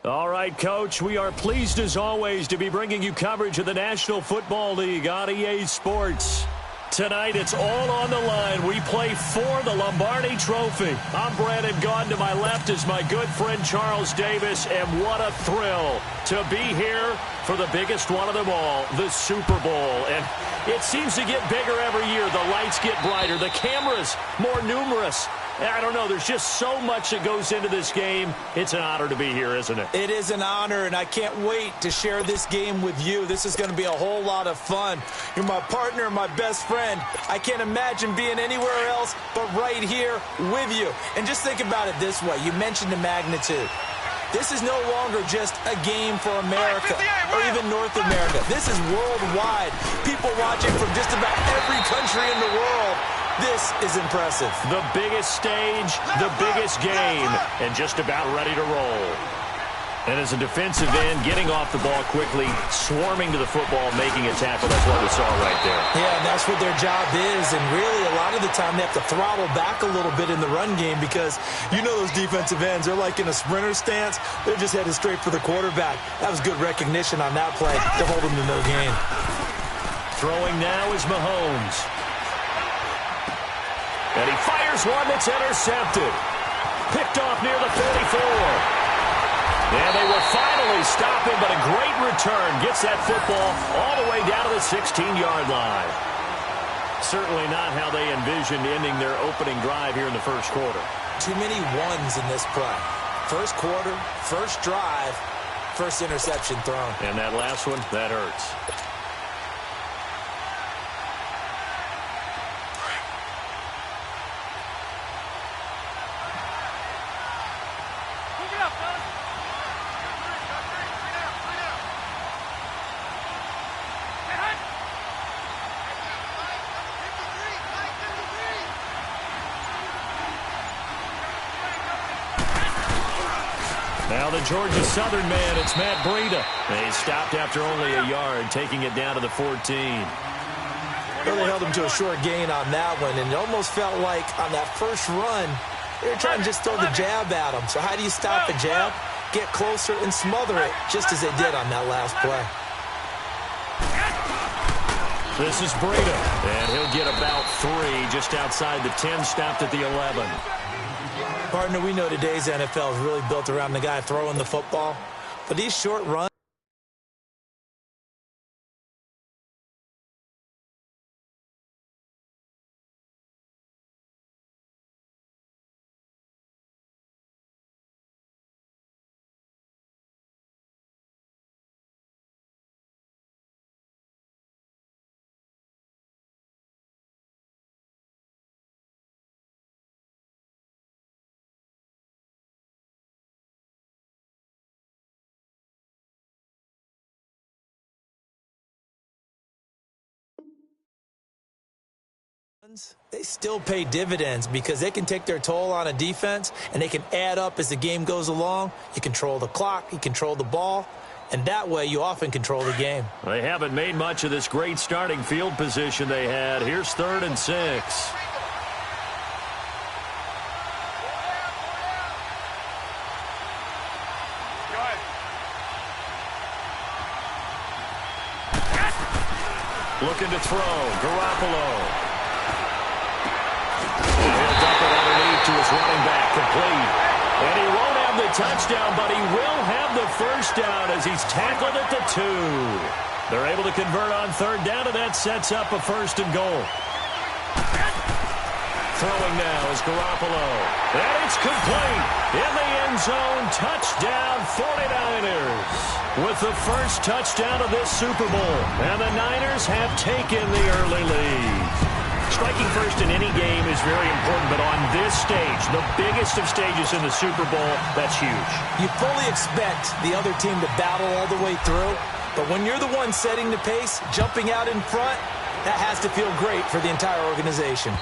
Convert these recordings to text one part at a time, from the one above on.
All right, Coach, we are pleased as always to be bringing you coverage of the National Football League on EA Sports. Tonight, it's all on the line. We play for the Lombardi Trophy. I'm Brandon Gaudin. To my left is my good friend Charles Davis, and what a thrill to be here for the biggest one of them all, the Super Bowl. And it seems to get bigger every year. The lights get brighter. The cameras more numerous. I don't know. There's just so much that goes into this game. It's an honor to be here, isn't it? It is an honor, and I can't wait to share this game with you. This is going to be a whole lot of fun. You're my partner, my best friend. I can't imagine being anywhere else but right here with you. And just think about it this way. You mentioned the magnitude. This is no longer just a game for America or even North America. This is worldwide. People watching from just about every country in the world. This is impressive. The biggest stage, the biggest game, and just about ready to roll. And as a defensive end, getting off the ball quickly, swarming to the football, making a tackle. That's what we saw right there. Yeah, and that's what their job is. And really, a lot of the time, they have to throttle back a little bit in the run game because you know those defensive ends. They're like in a sprinter stance. They're just headed straight for the quarterback. That was good recognition on that play to hold them to no gain. Throwing now is Mahomes. And he fires one that's intercepted. Picked off near the 44. And they will finally stop him, but a great return. Gets that football all the way down to the 16-yard line. Certainly not how they envisioned ending their opening drive here in the first quarter. Too many ones in this play. First quarter, first drive, first interception thrown. And that last one, that hurts. Now the Georgia Southern man, it's Matt Breida. They stopped after only a yard, taking it down to the 14. Well, they held him to a short gain on that one, and it almost felt like on that first run, they were trying to just throw the jab at him. So how do you stop the jab? Get closer and smother it, just as they did on that last play. This is Breida, and he'll get about 3 just outside the 10, stopped at the 11. Partner, we know today's NFL is really built around the guy throwing the football. But these short runs, they still pay dividends because they can take their toll on a defense and they can add up as the game goes along. You control the clock, you control the ball, and that way you often control the game. They haven't made much of this great starting field position they had. Here's 3rd and 6. Looking to throw, Garoppolo. He'll dump it underneath to his running back, complete. And he won't have the touchdown, but he will have the first down as he's tackled at the 2. They're able to convert on 3rd down, and that sets up a 1st and goal. Throwing now is Garoppolo. And it's complete. In the end zone, touchdown 49ers. With the first touchdown of this Super Bowl. And the Niners have taken the early lead. Striking first in any game is very important, but on this stage, the biggest of stages in the Super Bowl, that's huge. You fully expect the other team to battle all the way through, but when you're the one setting the pace, jumping out in front, that has to feel great for the entire organization.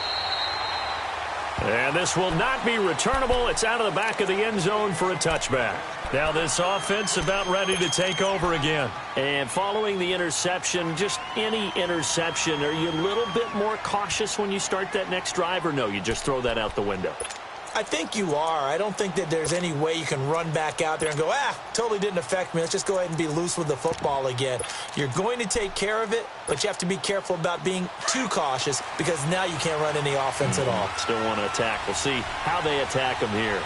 And this will not be returnable. It's out of the back of the end zone for a touchback. Now this offense about ready to take over again. And following the interception, just any interception, are you a little bit more cautious when you start that next drive, or no, you just throw that out the window? I think you are. I don't think that there's any way you can run back out there and go, totally didn't affect me. Let's just go ahead and be loose with the football again. You're going to take care of it, but you have to be careful about being too cautious because now you can't run any offense at all. Still want to attack. We'll see how they attack him here.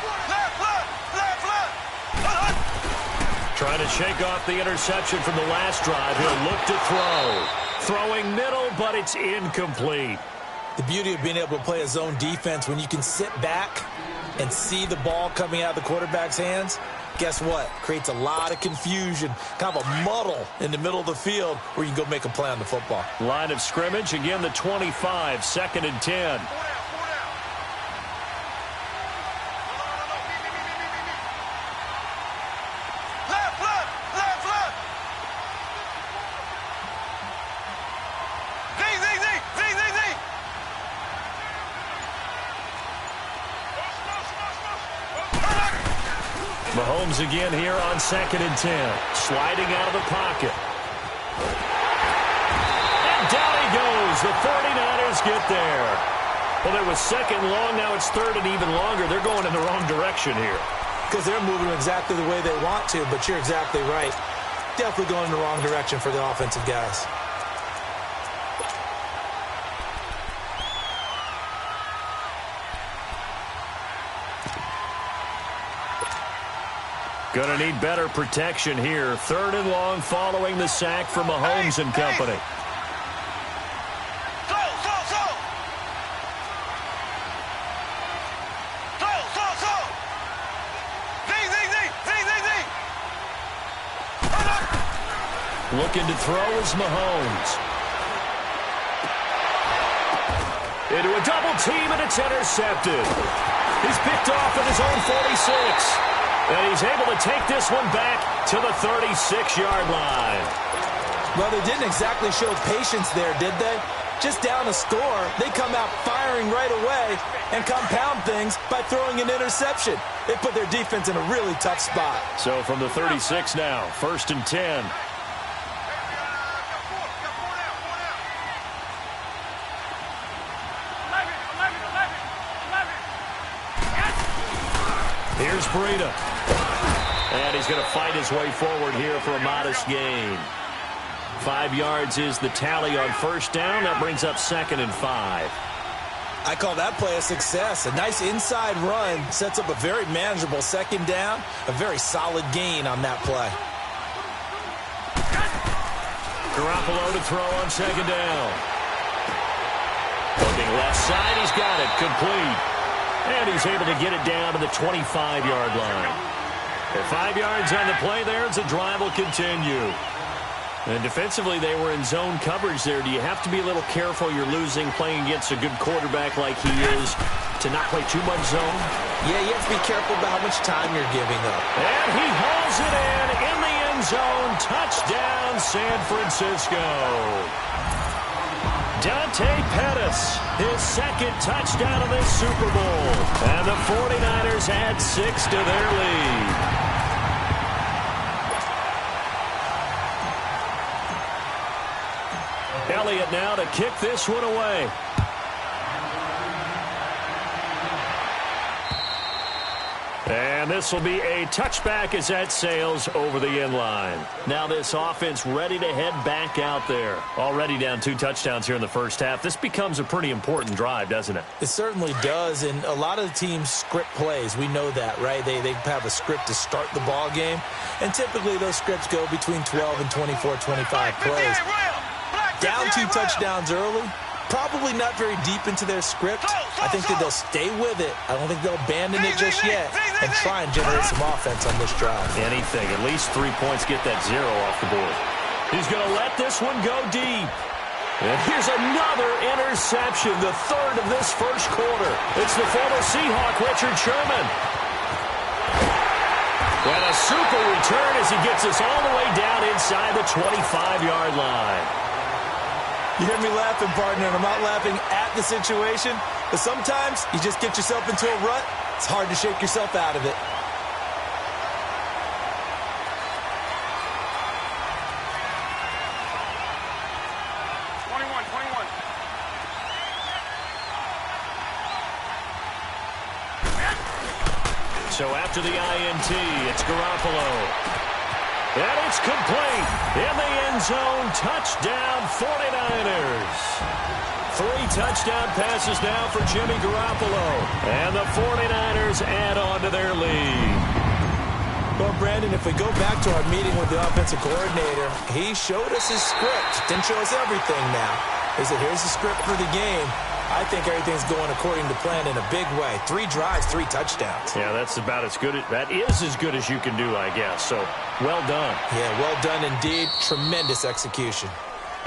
Trying to shake off the interception from the last drive. He'll look to throw. Throwing middle, but it's incomplete. The beauty of being able to play a zone defense when you can sit back and see the ball coming out of the quarterback's hands, guess what? Creates a lot of confusion, kind of a muddle in the middle of the field where you can go make a play on the football. Line of scrimmage, again the 25, 2nd and 10. Mahomes again here on 2nd and 10. Sliding out of the pocket. And down he goes. The 49ers get there. Well, it was 2nd long. Now it's 3rd and even longer. They're going in the wrong direction here. Because they're moving exactly the way they want to, but you're exactly right. Definitely going in the wrong direction for the offensive guys. Going to need better protection here. 3rd and long following the sack from Mahomes and company. Looking to throw is Mahomes. Into a double team, and it's intercepted. He's picked off at his own 46. And he's able to take this one back to the 36-yard line. Well, they didn't exactly show patience there, did they? Just down a score, they come out firing right away and compound things by throwing an interception. They put their defense in a really tough spot. So from the 36 now, 1st and 10. Here's Breida. And he's going to fight his way forward here for a modest gain. 5 yards is the tally on 1st down. That brings up 2nd and 5. I call that play a success. A nice inside run sets up a very manageable 2nd down. A very solid gain on that play. Garoppolo to throw on 2nd down. Looking left side, he's got it. Complete. And he's able to get it down to the 25-yard line. At 5 yards on the play there, the drive will continue. And defensively, they were in zone coverage there. Do you have to be a little careful? You're losing playing against a good quarterback like he is to not play too much zone? Yeah, you have to be careful about how much time you're giving up. And he hauls it in the end zone. Touchdown, San Francisco. Dante Pettis, his 2nd touchdown of this Super Bowl. And the 49ers add 6 to their lead. Elliott now to kick this one away. And this will be a touchback as that sails over the end line. Now this offense ready to head back out there. Already down 2 touchdowns here in the 1st half. This becomes a pretty important drive, doesn't it? It certainly does, and a lot of the teams script plays. We know that, right? They have a script to start the ball game, and typically those scripts go between 12 and 24, 25 plays. Down 2 touchdowns early, probably not very deep into their script. I think that they'll stay with it. I don't think they'll abandon it just yet and try and generate some offense on this drive. Anything. At least 3 points, get that 0 off the board. He's going to let this one go deep. And here's another interception, the 3rd of this 1st quarter. It's the former Seahawk, Richard Sherman. And a super return as he gets us all the way down inside the 25-yard line. You hear me laughing, partner, and I'm not laughing at the situation, but sometimes you just get yourself into a rut. It's hard to shake yourself out of it. So after the INT, it's Garoppolo. And it's complete. In the end zone, touchdown 49ers. 3 touchdown passes now for Jimmy Garoppolo. And the 49ers add on to their lead. Well, Brandon, if we go back to our meeting with the offensive coordinator, he showed us his script. Didn't show us everything now. He said, here's the script for the game. I think everything's going according to plan in a big way. 3 drives, 3 touchdowns. Yeah, that's about as good. That is as good as you can do, I guess. So, well done. Yeah, well done indeed. Tremendous execution.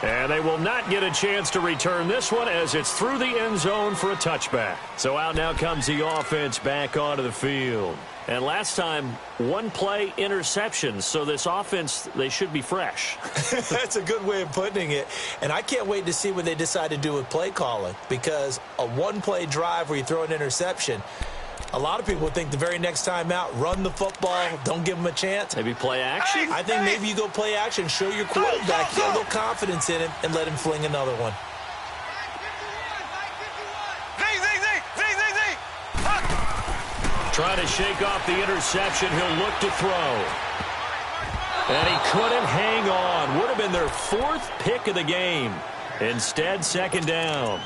And they will not get a chance to return this one as it's through the end zone for a touchback. So out now comes the offense back onto the field. And last time, 1 play interception. So this offense, they should be fresh. That's a good way of putting it. And I can't wait to see what they decide to do with play calling. Because a 1-play drive where you throw an interception, a lot of people think the very next time out, run the football, don't give them a chance. Maybe play action? I think maybe you go play action, show your quarterback, get a little confidence in him, and let him fling another one. Trying to shake off the interception. He'll look to throw. And he couldn't hang on. Would have been their 4th pick of the game. Instead, 2nd down.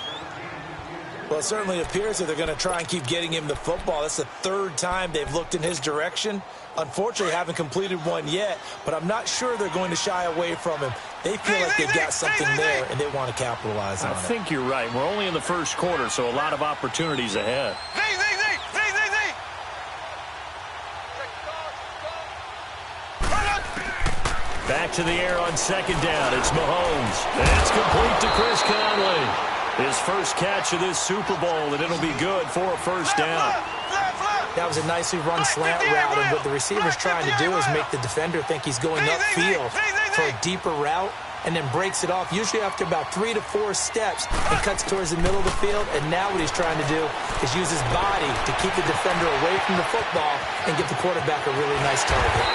Well, it certainly appears that they're going to try and keep getting him the football. That's the 3rd time they've looked in his direction. Unfortunately, haven't completed one yet, but I'm not sure they're going to shy away from him. They feel like they've got something there, and they want to capitalize on it. I think you're right. We're only in the 1st quarter, so a lot of opportunities ahead. Back to the air on 2nd down. It's Mahomes. And it's complete to Chris Conley. His first catch of this Super Bowl, and it'll be good for a 1st down. That was a nicely run slant route, and what the receiver's trying to do is make the defender think he's going upfield for a deeper route, and then breaks it off, usually after about 3 to 4 steps, and cuts towards the middle of the field. And now what he's trying to do is use his body to keep the defender away from the football and give the quarterback a really nice target.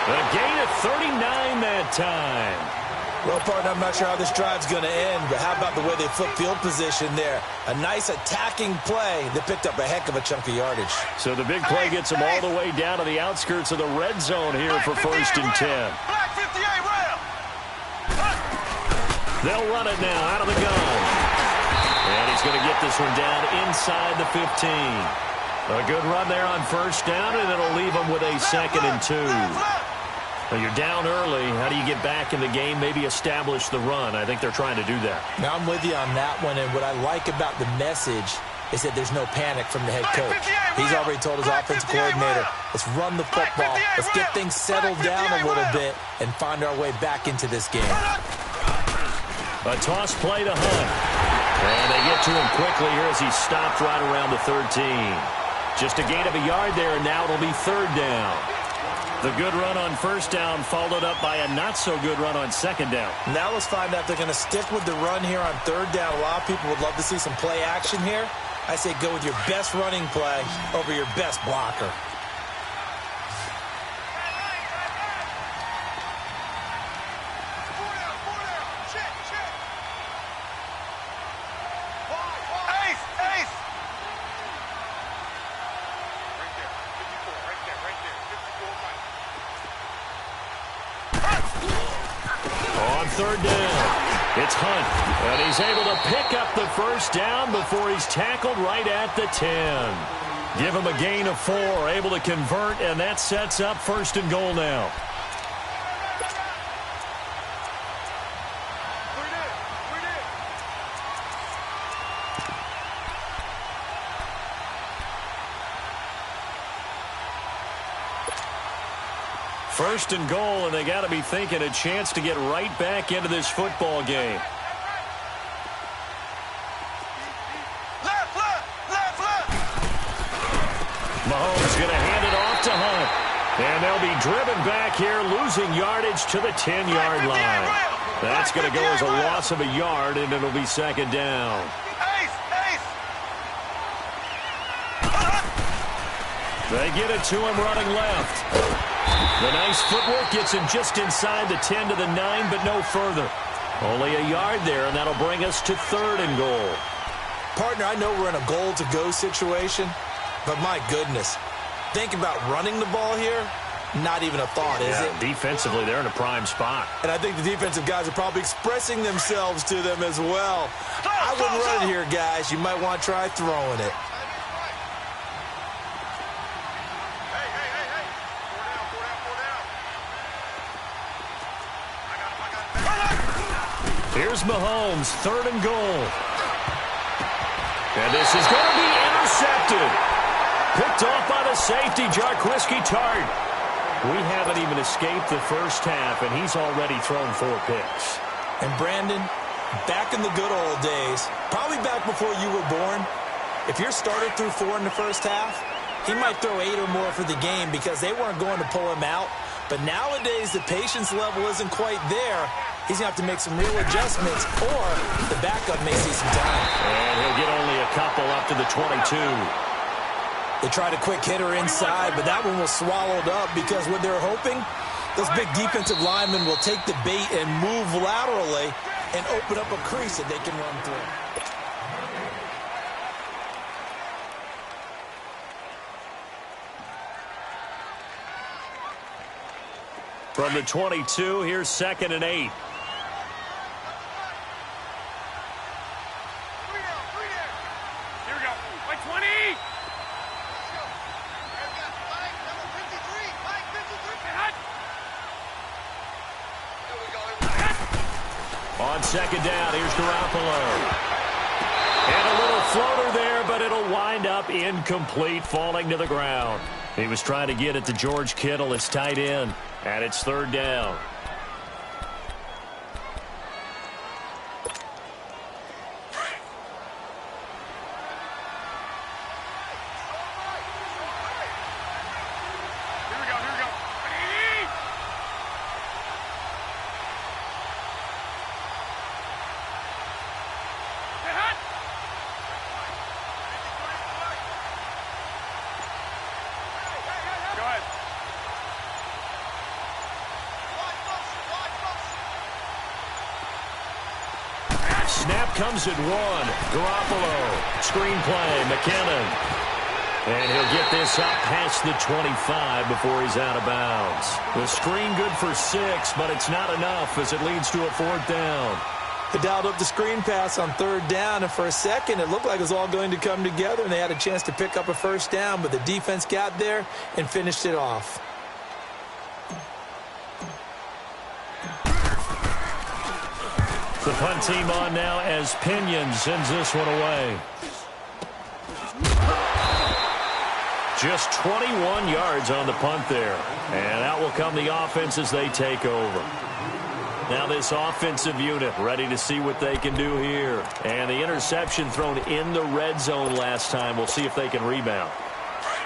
A gain of 39 that time. Well, partner, I'm not sure how this drive's going to end, but how about the way they flip field position there? A nice attacking play that picked up a heck of a chunk of yardage. So the big play gets them all the way down to the outskirts of the red zone here for 1st and 10. They'll run it now out of the gun. And he's going to get this one down inside the 15. A good run there on 1st down, and it'll leave them with a 2nd and 2. Well, you're down early. How do you get back in the game? Maybe establish the run. I think they're trying to do that. Now, I'm with you on that one, and what I like about the message is that there's no panic from the head coach. He's already told his offensive coordinator, let's run the football, let's get things settled down a little bit, and find our way back into this game. A toss play to Hunt. And they get to him quickly here as he stopped right around the 13. Just a gain of a yard there, and now it'll be 3rd down. The good run on 1st down followed up by a not-so-good run on 2nd down. Now let's find out if they're going to stick with the run here on 3rd down. A lot of people would love to see some play action here. I say go with your best running play over your best blocker. On 3rd down, it's Hunt, and he's able to pick up the 1st down before he's tackled right at the 10. Give him a gain of 4, able to convert, and that sets up 1st and goal now. First and goal, and they got to be thinking a chance to get right back into this football game. Mahomes going to hand it off to Hunt. And they'll be driven back here, losing yardage to the 10-yard line. That's going to go as a loss of a yard, and it'll be 2nd down. They get it to him running left. The nice footwork gets him just inside the 10 to the 9, but no further. Only a yard there, and that'll bring us to 3rd and goal. Partner, I know we're in a goal-to-go situation, but my goodness, Think about running the ball here. Not even a thought, is it? Defensively, they're in a prime spot. And I think the defensive guys are probably expressing themselves to them as well. I wouldn't run it here, guys. You might want to try throwing it. Here's Mahomes, 3rd and goal. And this is going to be intercepted. Picked off by the safety, Jarquiski Tart. We haven't even escaped the first half, and he's already thrown 4 picks. And Brandon, back in the good old days, probably back before you were born, if your starter threw 4 in the first half, he might throw 8 or more for the game because they weren't going to pull him out. But nowadays, the patience level isn't quite there. He's going to have to make some real adjustments, or the backup may see some time. And he'll get only a couple up to the 22. They tried a quick hitter inside, but that one was swallowed up because what they're hoping, those big defensive linemen will take the bait and move laterally and open up a crease that they can run through. From the 22, here's 2nd and 8. On 2nd down, here's Garoppolo. And a little floater there, but it'll wind up incomplete, falling to the ground. He was trying to get it to George Kittle, his tight end, and it's 3rd down. Snap comes at 1. Garoppolo. Screen play. McKinnon. And he'll get this up past the 25 before he's out of bounds. The screen good for 6, but it's not enough as it leads to a 4th down. They dialed up the screen pass on 3rd down, and for a second it looked like it was all going to come together, and they had a chance to pick up a 1st down, but the defense got there and finished it off. The punt team on now as Pinion sends this one away. Just 21 yards on the punt there. And out will come the offense as they take over. Now this offensive unit ready to see what they can do here. And the interception thrown in the red zone last time. We'll see if they can rebound.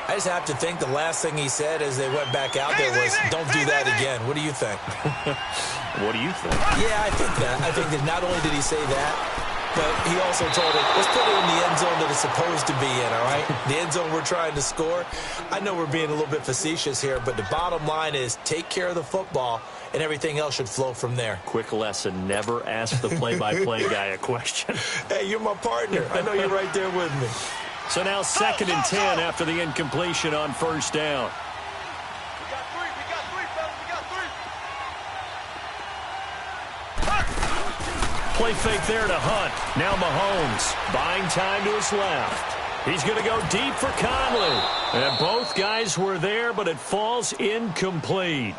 I just have to think the last thing he said as they went back out there was, don't do that again. What do you think? What do you think? Yeah, I think that. I think that not only did he say that, but he also told him, let's put it in the end zone that it's supposed to be in, all right? The end zone we're trying to score. I know we're being a little bit facetious here, but the bottom line is take care of the football, and everything else should flow from there. Quick lesson, never ask the play-by-play guy a question. Hey, you're my partner. I know you're right there with me. So now 2nd and 10 after the incompletion on 1st down. We got three, fellas. We got 3. Play fake there to Hunt. Now Mahomes buying time to his left. He's going to go deep for Conley. And both guys were there, but it falls incomplete.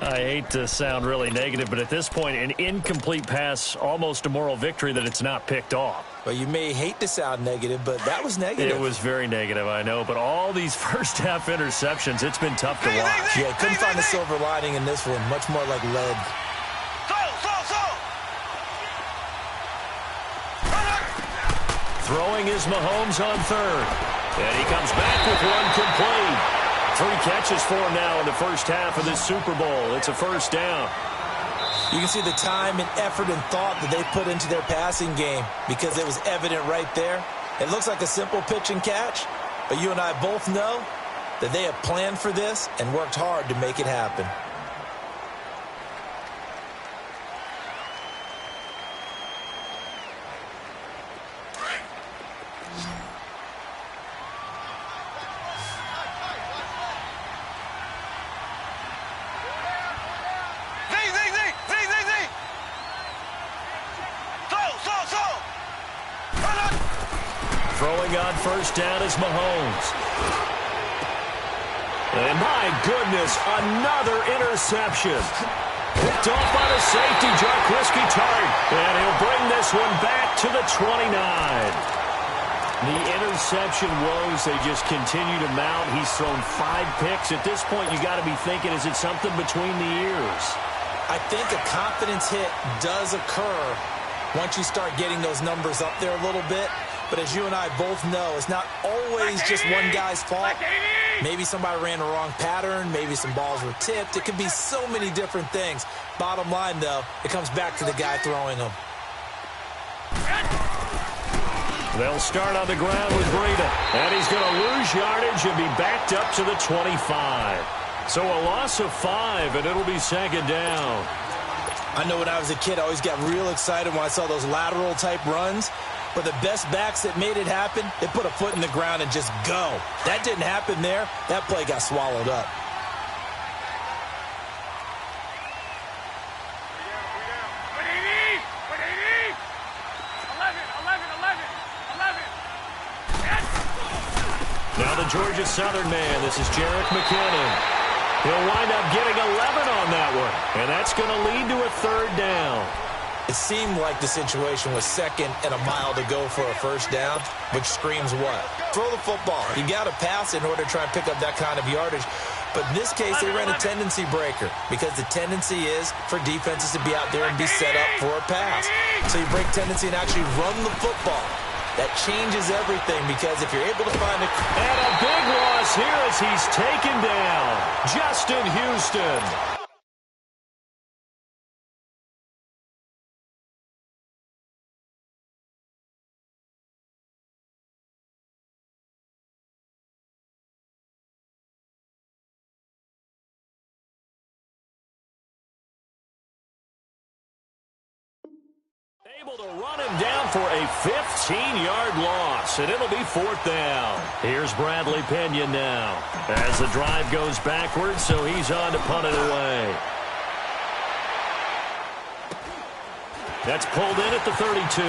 I hate to sound really negative, but at this point, an incomplete pass, almost a moral victory that it's not picked off. Well, you may hate to sound negative, but that was negative. It was very negative, I know. But all these first-half interceptions, it's been tough to watch. Yeah, couldn't find a silver lining in this one. Much more like lead. Throwing is Mahomes on 3rd. And he comes back with one complete. 3 catches for him now in the first half of this Super Bowl. It's a 1st down. You can see the time and effort and thought that they put into their passing game because it was evident right there. It looks like a simple pitch and catch, but you and I both know that they have planned for this and worked hard to make it happen. Throwing on first down is Mahomes. And my goodness, another interception. Picked off by the safety, Jarquiski Tartt. And he'll bring this one back to the 29. The interception woes, they just continue to mount. He's thrown 5 picks. At this point, you got to be thinking, is it something between the ears? I think a confidence hit does occur once you start getting those numbers up there a little bit. But as you and I both know, it's not always just one guy's fault. Maybe somebody ran the wrong pattern. Maybe some balls were tipped. It could be so many different things. Bottom line, though, it comes back to the guy throwing them. They'll start on the ground with Breida. And he's going to lose yardage and be backed up to the 25. So a loss of 5, and it'll be second down. I know when I was a kid, I always got real excited when I saw those lateral-type runs. But the best backs that made it happen, they put a foot in the ground and just go. That didn't happen there. That play got swallowed up. Now the Georgia Southern man, this is Jerick McKinnon. He'll wind up getting 11 on that one, and that's going to lead to a third down. It seemed like the situation was second and a mile to go for a first down, which screams what? Throw the football. You got to pass in order to try and pick up that kind of yardage. But in this case, they ran a tendency breaker because the tendency is for defenses to be out there and be set up for a pass. So you break tendency and actually run the football. That changes everything because if you're able to find a... And a big loss here as he's taken down. Justin Houston. Able to run him down for a 15-yard loss, and it'll be fourth down. Here's Bradley Pinion now as the drive goes backwards, so he's on to punt it away. That's pulled in at the 32.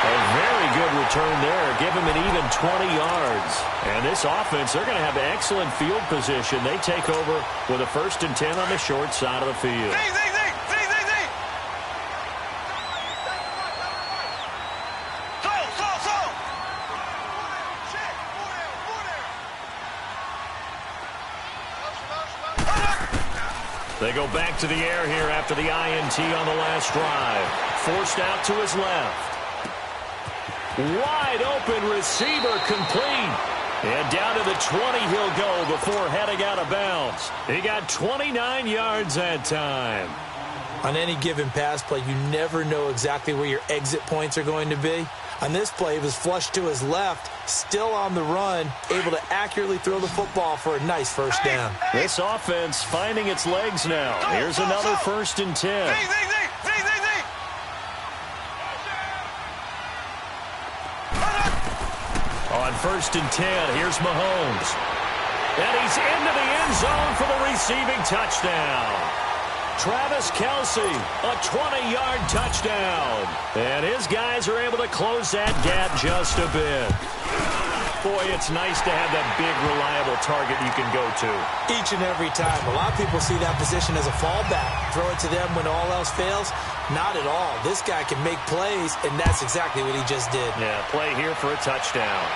A very good return there. Give him an even 20 yards. And this offense, they're going to have excellent field position. They take over with a 1st and 10 on the short side of the field. They go back to the air here after the INT on the last drive. Forced out to his left. Wide open receiver complete. And down to the 20 he'll go before heading out of bounds. He got 29 yards that time. On any given pass play, you never know exactly where your exit points are going to be. On this play, he was flushed to his left, still on the run, able to accurately throw the football for a nice first down. This offense finding its legs now. Here's another 1st and 10. On 1st and 10, here's Mahomes. And he's into the end zone for the receiving touchdown. Travis Kelce, a 20-yard touchdown. And his guys are able to close that gap just a bit. Boy, it's nice to have that big, reliable target you can go to. Each and every time. A lot of people see that position as a fallback. Throw it to them when all else fails. Not at all. This guy can make plays, and that's exactly what he just did. Yeah, play here for a touchdown.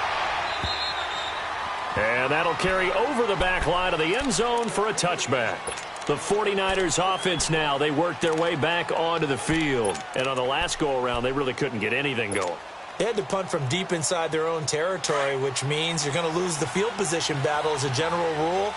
And that'll carry over the back line of the end zone for a touchback. The 49ers offense now, they worked their way back onto the field. And on the last go-around, they really couldn't get anything going. They had to punt from deep inside their own territory, which means you're going to lose the field position battle as a general rule.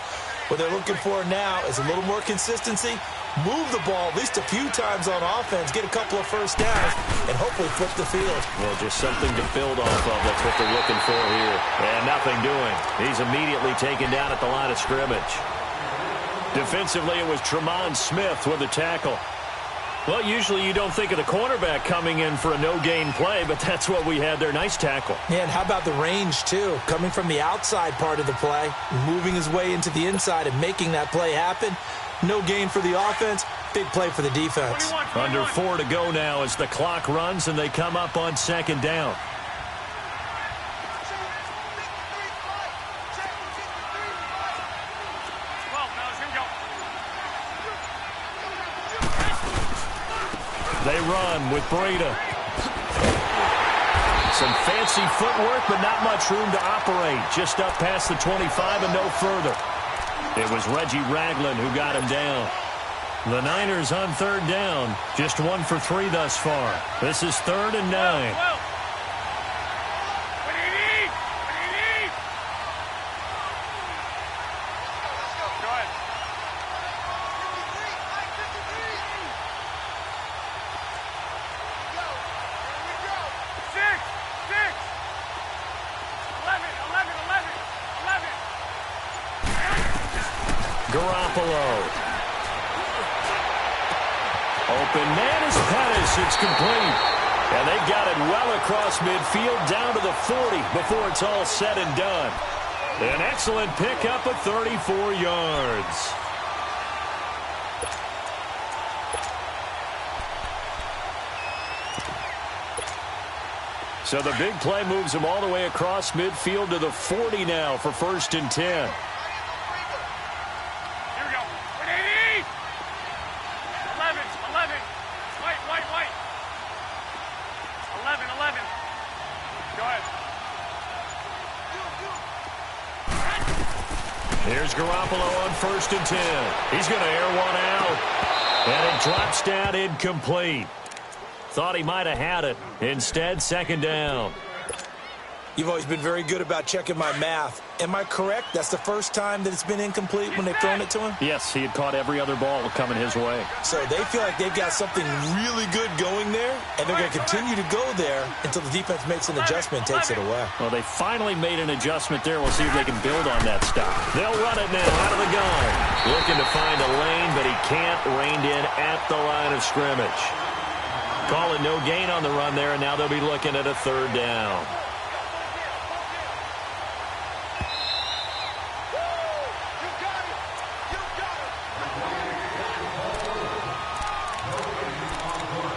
What they're looking for now is a little more consistency, move the ball at least a few times on offense, get a couple of first downs, and hopefully flip the field. Well, just something to build off of. That's what they're looking for here. And nothing doing. He's immediately taken down at the line of scrimmage. Defensively, it was Tremont Smith with the tackle. Well, usually you don't think of the cornerback coming in for a no-gain play, but that's what we had there. Nice tackle. Yeah, and how about the range, too? Coming from the outside part of the play, moving his way into the inside and making that play happen. No gain for the offense, Big play for the defense. 21, 21. Under 4 to go now as the clock runs and they come up on second down. They run with Breda. Some fancy footwork, but not much room to operate. Just up past the 25 and no further. It was Reggie Ragland who got him down. The Niners on third down. Just 1 for 3 thus far. This is 3rd and 9. Garoppolo. Open man is Pettis. It's complete. And they've got it well across midfield down to the 40 before it's all said and done. An excellent pickup of 34 yards. So the big play moves them all the way across midfield to the 40 now for 1st and 10. Here's Garoppolo on 1st and 10. He's going to air one out. And it drops down incomplete. Thought he might have had it. Instead, 2nd down. You've always been very good about checking my math. Am I correct? That's the first time that it's been incomplete when they've thrown it to him? Yes, he had caught every other ball coming his way. So they feel like they've got something really good going there, and they're going to continue to go there until the defense makes an adjustment and takes it away. Well, they finally made an adjustment there. We'll see if they can build on that stop. They'll run it now out of the gun. Looking to find a lane, but he can't. Reined in at the line of scrimmage. Calling no gain on the run there, and now they'll be looking at a 3rd down.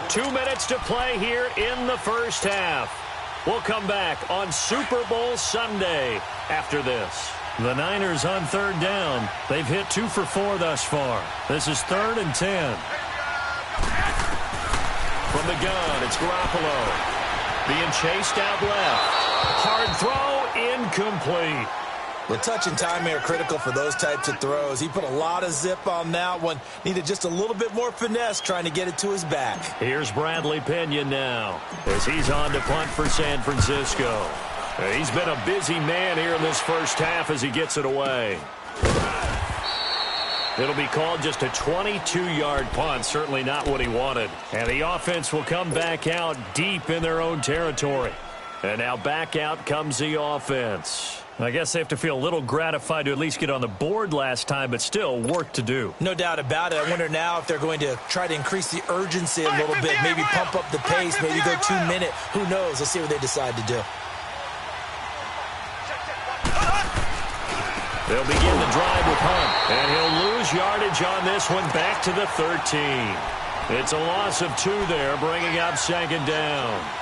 Two minutes to play here in the first half. We'll come back on Super Bowl Sunday after this. The Niners on 3rd down. They've hit 2 for 4 thus far. This is 3rd and 10. From the gun, it's Garoppolo. Being chased out left. Hard throw, incomplete. The touch and time are critical for those types of throws. He put a lot of zip on that one. Needed just a little bit more finesse trying to get it to his back. Here's Bradley Pinion now as he's on to punt for San Francisco. He's been a busy man here in this first half as he gets it away. It'll be called just a 22-yard punt, certainly not what he wanted. And the offense will come back out deep in their own territory. And now back out comes the offense. I guess they have to feel a little gratified to at least get on the board last time, but still work to do. No doubt about it. I wonder now if they're going to try to increase the urgency a little bit, maybe pump up the pace, maybe go 2-minute. Who knows? Let's see what they decide to do. They'll begin the drive with Hunt, and he'll lose yardage on this one back to the 13. It's a loss of 2 there, bringing up 2nd down.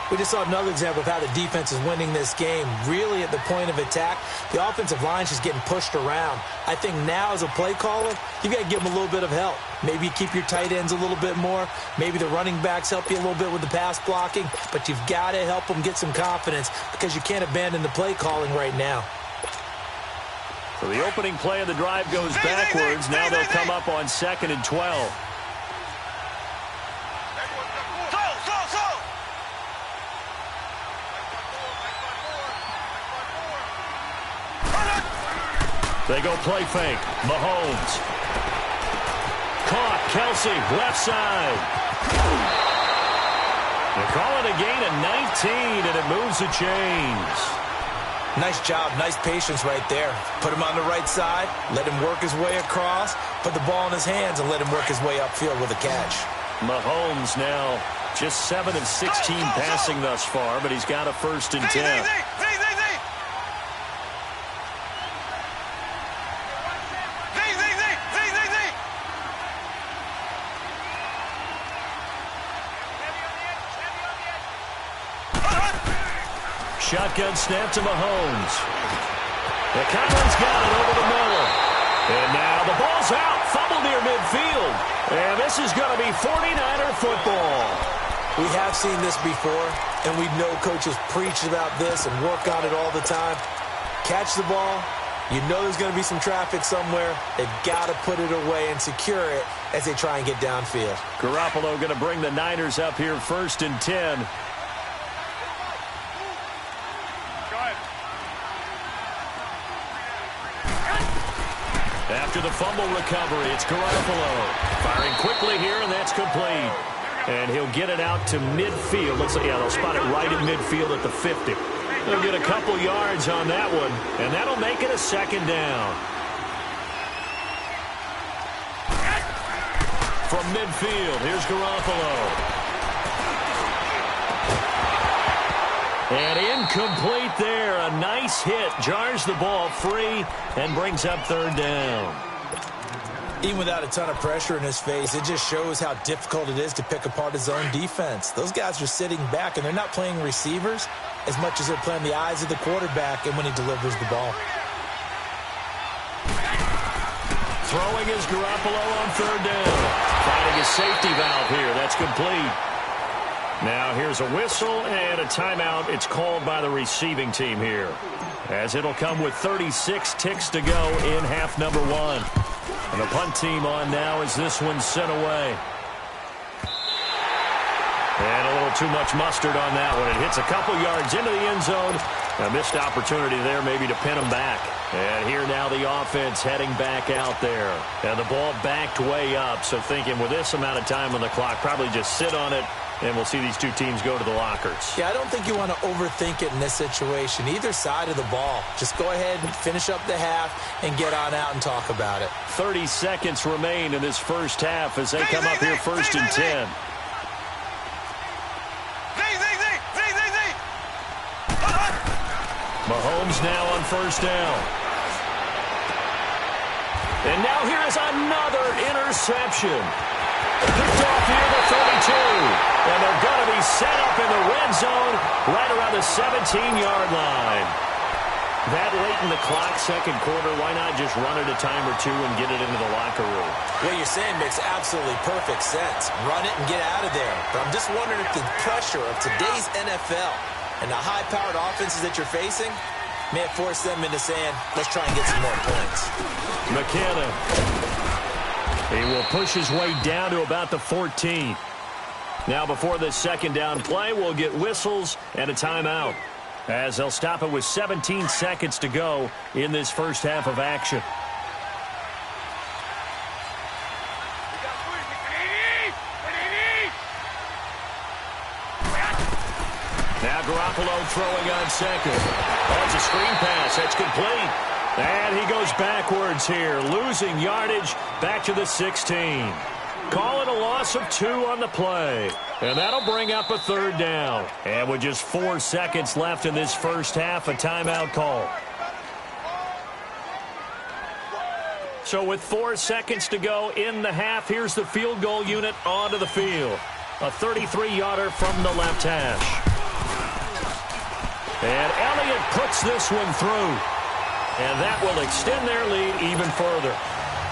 We just saw another example of how the defense is winning this game. Really at the point of attack, the offensive line is just getting pushed around. I think now as a play caller, you've got to give them a little bit of help. Maybe keep your tight ends a little bit more. Maybe the running backs help you a little bit with the pass blocking. But you've got to help them get some confidence because you can't abandon the play calling right now. So the opening play of the drive goes backwards. Now they'll come up on 2nd and 12. They go play fake. Mahomes. Caught. Kelsey, left side. They call it a gain of 19, and it moves the chains. Nice job. Nice patience right there. Put him on the right side. Let him work his way across. Put the ball in his hands and let him work his way upfield with a catch. Mahomes now just 7 of 16 passing thus far, but he's got a 1st and 10. shotgun snap to Mahomes. McConnell's got it over the middle. And now the ball's out. Fumble near midfield. And this is going to be 49er football. We have seen this before, and we know coaches preach about this and work on it all the time. Catch the ball. You know there's going to be some traffic somewhere. They've got to put it away and secure it as they try and get downfield. Garoppolo going to bring the Niners up here 1st and 10. After the fumble recovery, it's Garoppolo. Firing quickly here, and that's complete. And he'll get it out to midfield. Looks like, yeah, they'll spot it right at midfield at the 50. They'll get a couple yards on that one, and that'll make it a 2nd down. From midfield, here's Garoppolo. And incomplete there. A nice hit. Jars the ball free and brings up 3rd down. Even without a ton of pressure in his face, it just shows how difficult it is to pick apart his own defense. Those guys are sitting back, and they're not playing receivers as much as they're playing the eyes of the quarterback and when he delivers the ball. Throwing is Garoppolo on 3rd down. Finding his safety valve here. That's complete. Now here's a whistle and a timeout. It's called by the receiving team here, as it'll come with 36 ticks to go in half number 1. And the punt team on now as this one's sent away. And a little too much mustard on that one. It hits a couple yards into the end zone. A missed opportunity there maybe to pin them back. And here now the offense heading back out there. And the ball backed way up. So thinking with this amount of time on the clock, probably just sit on it. And we'll see these two teams go to the lockers. Yeah, I don't think you want to overthink it in this situation. Either side of the ball. Just go ahead and finish up the half and get on out and talk about it. 30 seconds remain in this first half as they come up here 1st and 10. Mahomes now on 1st down. And now here is another interception. Picked off near the 32. And they're going to be set up in the red zone right around the 17-yard line. That late in the clock, 2nd quarter, why not just run it a time or two and get it into the locker room? What you're saying makes absolutely perfect sense. Run it and get out of there. But I'm just wondering if the pressure of today's NFL and the high-powered offenses that you're facing may have forced them into saying, let's try and get some more points. McKenna. He will push his way down to about the 14. Now before this 2nd down play, we'll get whistles and a timeout, as they'll stop it with 17 seconds to go in this first half of action. Now Garoppolo throwing on 2nd. Oh, it's a screen pass. That's complete. And he goes backwards here, losing yardage back to the 16. Call it a loss of 2 on the play. And that'll bring up a 3rd down. And with just 4 seconds left in this first half, a timeout call. So with 4 seconds to go in the half, here's the field goal unit onto the field. A 33-yarder from the left hash. And Elliott puts this one through. And that will extend their lead even further.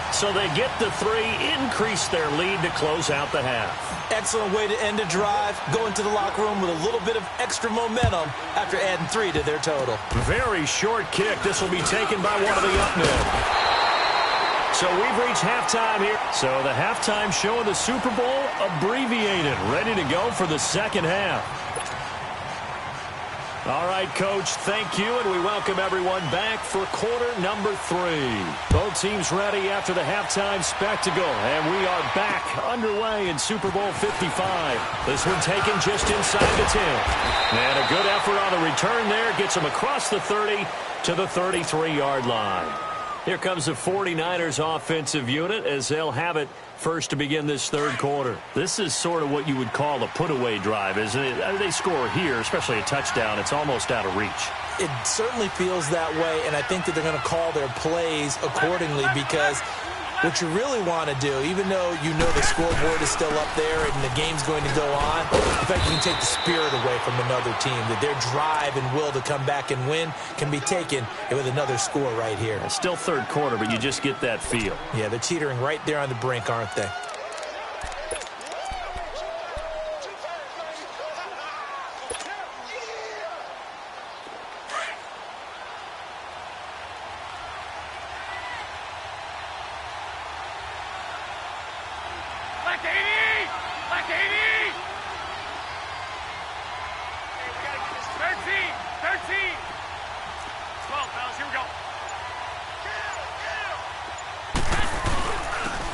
So they get the 3, increase their lead to close out the half. Excellent way to end a drive. Go into the locker room with a little bit of extra momentum after adding 3 to their total. Very short kick. This will be taken by one of the up men. So we've reached halftime here. So the halftime show of the Super Bowl abbreviated. Ready to go for the 2nd half. All right, Coach, thank you, and we welcome everyone back for quarter number 3. Both teams ready after the halftime spectacle, and we are back underway in Super Bowl 55. This one taken just inside the 10. And a good effort on the return there gets them across the 30 to the 33-yard line. Here comes the 49ers offensive unit as they'll have it first to begin this 3rd quarter. This is sort of what you would call a put-away drive, isn't it? They score here, especially a touchdown. It's almost out of reach. It certainly feels that way, and I think that they're going to call their plays accordingly because What you really want to do, even though you know the scoreboard is still up there and the game's going to go on, in fact, you can take the spirit away from another team, that their drive and will to come back and win can be taken with another score right here. It's still third quarter, but you just get that feel. Yeah, they're teetering right there on the brink, aren't they?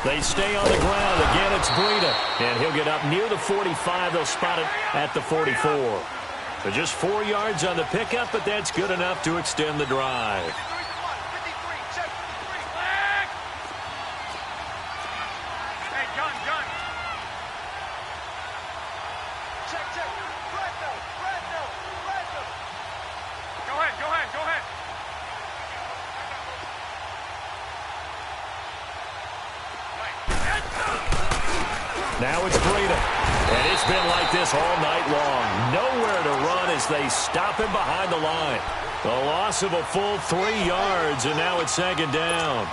They stay on the ground. Again, it's Breida. And he'll get up near the 45. They'll spot it at the 44. So just 4 yards on the pickup, but that's good enough to extend the drive. Now it's Breida. And it's been like this all night long. Nowhere to run as they stop him behind the line. The loss of a full 3 yards, and now it's second down.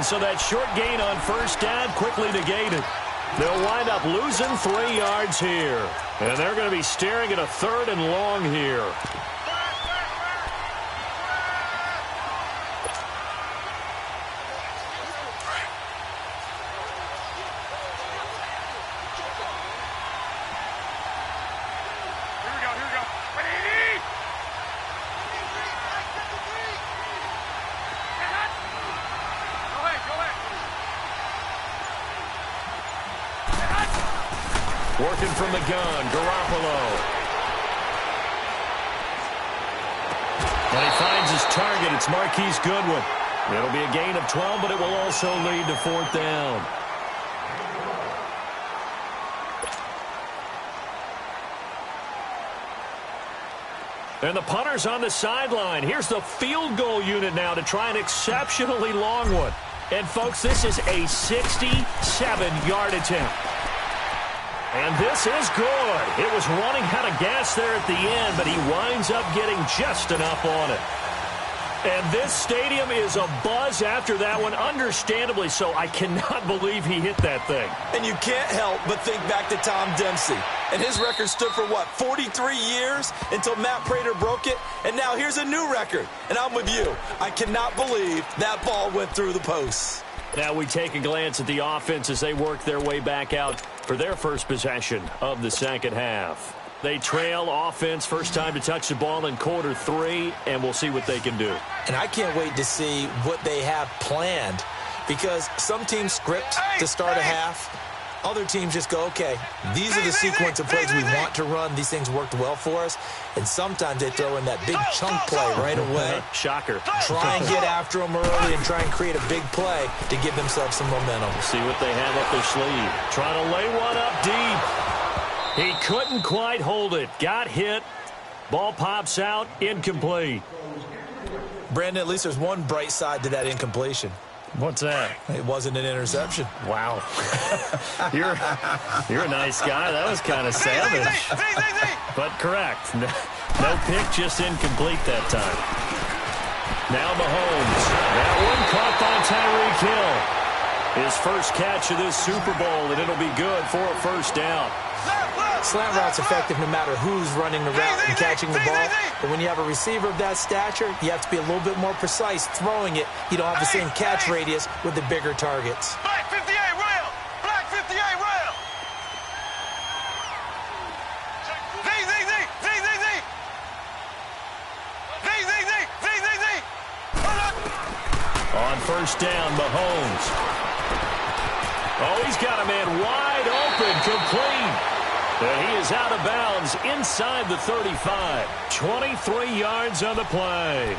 So that short gain on first down quickly negated. They'll wind up losing 3 yards here. And they're going to be staring at a 3rd and long here. Working from the gun, Garoppolo. And he finds his target. It's Marquise Goodwin. It'll be a gain of 12, but it will also lead to 4th down. And the punter's on the sideline. Here's the field goal unit now to try an exceptionally long one. And, folks, this is a 67-yard attempt. And this is good. It was running out of gas there at the end, but he winds up getting just enough on it. And this stadium is abuzz after that one, understandably so. I cannot believe he hit that thing. And you can't help but think back to Tom Dempsey. And his record stood for, what, 43 years until Matt Prater broke it? And now here's a new record. And I'm with you. I cannot believe that ball went through the posts. Now we take a glance at the offense as they work their way back out for their first possession of the second half. They trail offense, first time to touch the ball in quarter 3, and we'll see what they can do. And I can't wait to see what they have planned, because some teams script to start a half. Other teams just go, okay, these are the sequence of plays we want to run. These things worked well for us. And sometimes they throw in that big chunk play right away. Shocker. Try and get after them early and try and create a big play to give themselves some momentum. We'll see what they have up their sleeve. Trying to lay one up deep. He couldn't quite hold it. Got hit. Ball pops out. Incomplete. Brandon, at least there's one bright side to that incompletion. What's that? It wasn't an interception. Wow. You're a nice guy. That was kind of savage. But correct. No pick, just incomplete that time. Now Mahomes. That one caught by Tyreek Hill. His first catch of this Super Bowl, and it'll be good for a first down. Slant route's effective no matter who's running the route and catching the ball. But when you have a receiver of that stature, you have to be a little bit more precise throwing it. You don't have the same catch radius with the bigger targets. Black 58 rail! Black 58 rail! On first down, Mahomes. Oh, he's got a man wide open, complete. And he is out of bounds inside the 35. 23 yards on the play.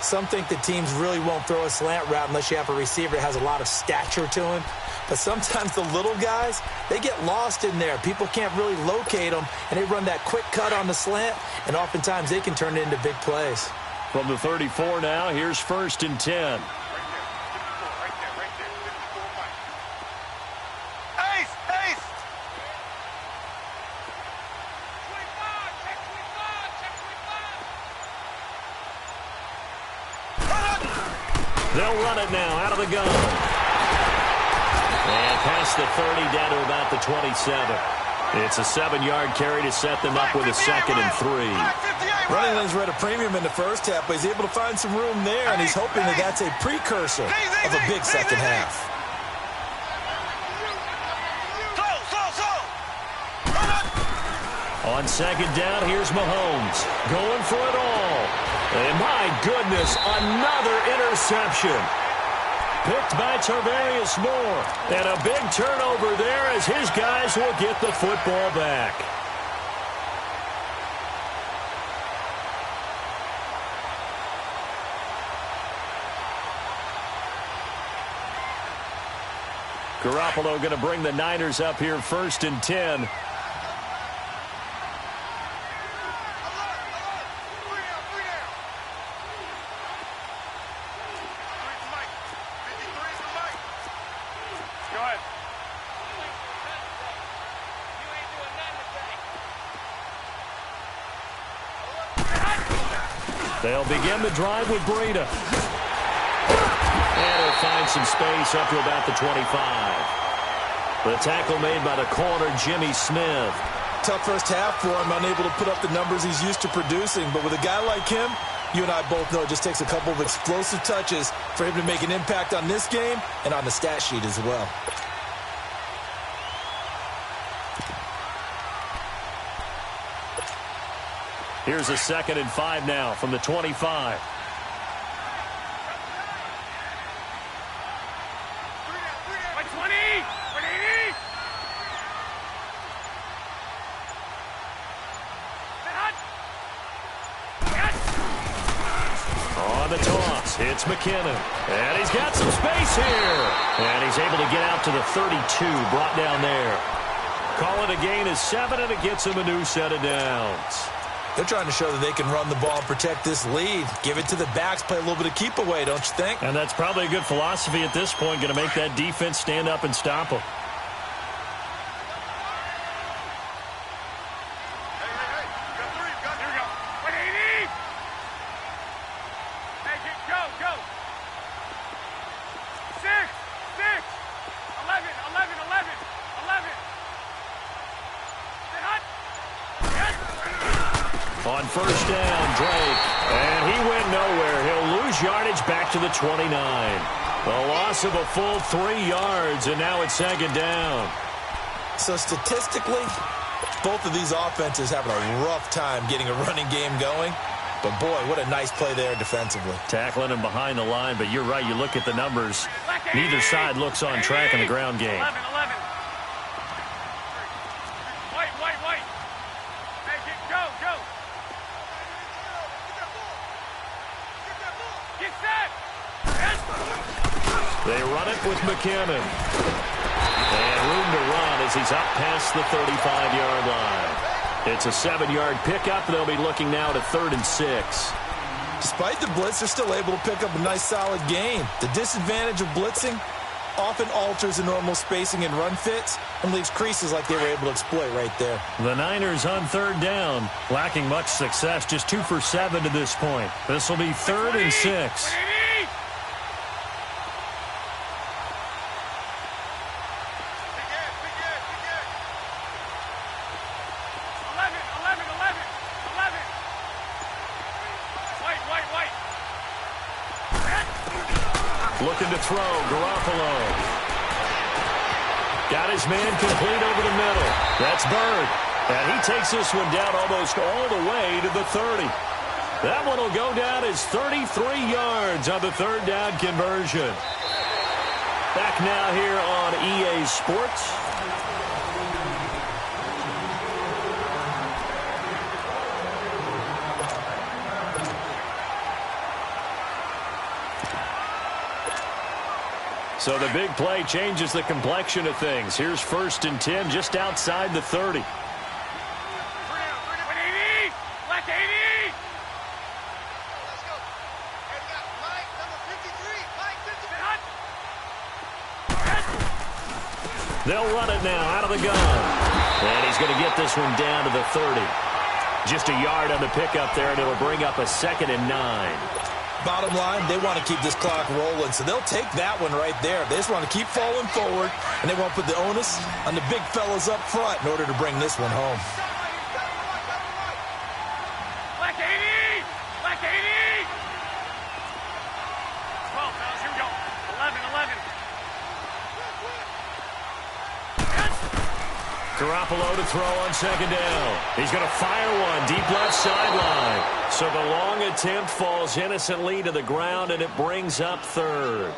Some think the teams really won't throw a slant route unless you have a receiver that has a lot of stature to him. But sometimes the little guys, they get lost in there. People can't really locate them, and they run that quick cut on the slant, and oftentimes they can turn it into big plays. From the 34 now, here's 1st and 10. They'll run it now out of the gun. And past the 30 down to about the 27. It's a 7-yard carry to set them up with a 2nd and 3. Running lanes were at a premium in the first half, but he's able to find some room there, and he's hoping that that's a precursor of a big second half. On 2nd down, here's Mahomes going for it all. And my goodness, another interception. Picked by Tarvarius Moore. And a big turnover there as his guys will get the football back. Garoppolo going to bring the Niners up here 1st and 10. They'll begin the drive with Breida. And he'll find some space up to about the 25. The tackle made by the corner, Jimmy Smith. Tough first half for him, unable to put up the numbers he's used to producing. But with a guy like him, you and I both know it just takes a couple of explosive touches for him to make an impact on this game and on the stat sheet as well. Here's a 2nd and 5 now from the 25. On the toss, it's McKinnon. And he's got some space here. And he's able to get out to the 32, brought down there. Call it a gain of 7, and it gets him a new set of downs. They're trying to show that they can run the ball and protect this lead. Give it to the backs, play a little bit of keep away, don't you think? And that's probably a good philosophy at this point, going to make that defense stand up and stop them. On 1st down, Drake. And he went nowhere. He'll lose yardage back to the 29. A loss of a full 3 yards, and now it's 2nd down. So statistically, both of these offenses having a rough time getting a running game going. But, boy, what a nice play there defensively. Tackling him behind the line, but you're right. You look at the numbers. Neither side looks on track in the ground game. 11. White. Hey, go. Get set. They run it with McKinnon. And room to run as he's up past the 35-yard line. It's a 7-yard pickup. They'll be looking now to 3rd and 6. Despite the blitz, they're still able to pick up a nice, solid gain. The disadvantage of blitzing often alters the normal spacing and run fits and leaves creases like they were able to exploit right there. The Niners on 3rd down, lacking much success, just 2 for 7 to this point. This will be 3rd and 6. Looking to throw, Garoppolo. Got his man complete over the middle. That's Bird. And he takes this one down almost all the way to the 30. That one will go down as 33 yards on the 3rd down conversion. Back now here on EA Sports. So the big play changes the complexion of things. Here's 1st and 10 just outside the 30. They'll run it now out of the gun. And he's going to get this one down to the 30. Just a yard on the pickup there, and it'll bring up a 2nd and 9. Bottom line, they want to keep this clock rolling, so they'll take that one right there. They just want to keep falling forward, and they won't put the onus on the big fellas up front in order to bring this one home. Black 80! Black 80! 12, fellas, here we go. 11, 11. Garoppolo to throw on 2nd down. He's going to fire one deep left sideline. So the long attempt falls innocently to the ground, and it brings up 3rd.